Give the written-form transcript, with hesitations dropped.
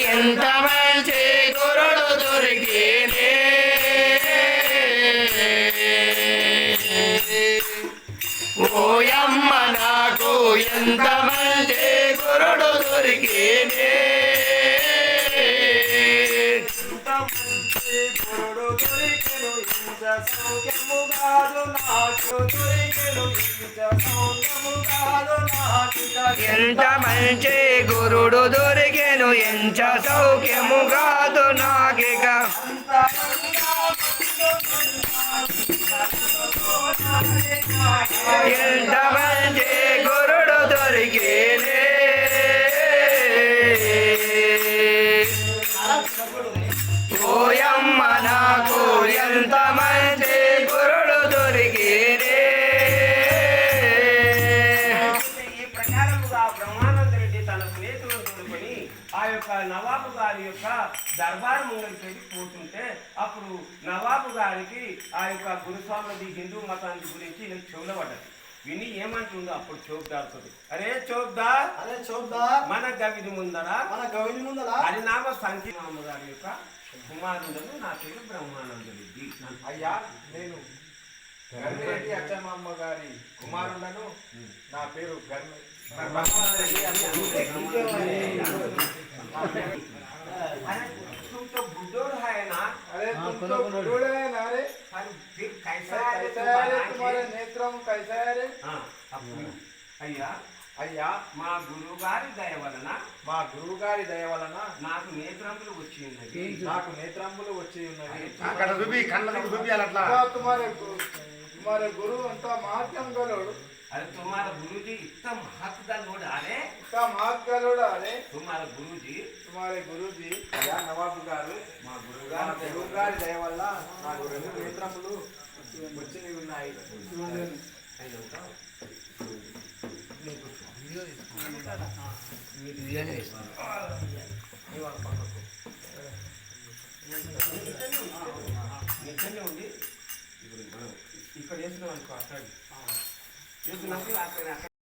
ఎంత మంచి గురుడు దొరికినే ఓయమ్మ నాకు ఎంత మంచి గురుడు దొరికినే గురుడు దొరికెను ఇంత సౌఖ్యము కాదు నాకు దొరికెను ఇంత సౌఖ్యము కాదు నాకు ఎంత మంచి గురుడు దొరికెను ఎంత సౌఖ్యము కాదు నాకిక ఎంత మంచి గురుడు దొరికినే ఓయమ్మ నాకు ఎంత మంచి గురుడు దొరికినే ఈ ప్రకారముగా బ్రహ్మానంద రెడ్డి తన స్నేహితులను తోడుకొని ఆ యొక్క నవాబు గారి యొక్క దర్బార్ ముంగలికి పోతుంటే అప్పుడు నవాబు గారికి ఆ యొక్క గురుస్వామి హిందూ మతాన్ని గురించి నేను చెవులబడ్డది విని ఏమంటుందో అప్పుడు చౌక్దారుతుంది అరే చౌక్దార్ మన గవిని ముందరా హరినామ సంకీర్ణ గారి యొక్క కుమారుడను నా పేరు బ్రహ్మానంద రెడ్డి. అయ్యా నేను గర్మిరెడ్డి అచ్చమ్మ గారి కుమారుడను నా పేరు बुड्ढोर है ना? अरे तुम तो बुड्ढोर है ना रे? फिर कैसा है तुम्हारे नेत्रम कैसा है रे? అయ్యా అయ్యా మా గురువు గారి దయ వలన నాకు నేత్రములు వచ్చి ఉన్నది అక్కడ చూపి కళ్ళకు చూపియాలి అట్లా तुम्हारे गुरु अंत महात्म गलोड़ अरे तुम्हारा गुरुजी इतना महत्व गलोड़ आरे तुम्हारे गुरुजी అయ్యా నవాబు గారు మా గురువు గారి దయ వల్ల నాకు రెండు నేత్రములు వచ్చి ఉన్నాయి. నిజంగా ఉంది ఇప్పుడు మనం ఇక్కడ వేసినాం అనుకో అక్కడ వేసినాక అక్కడ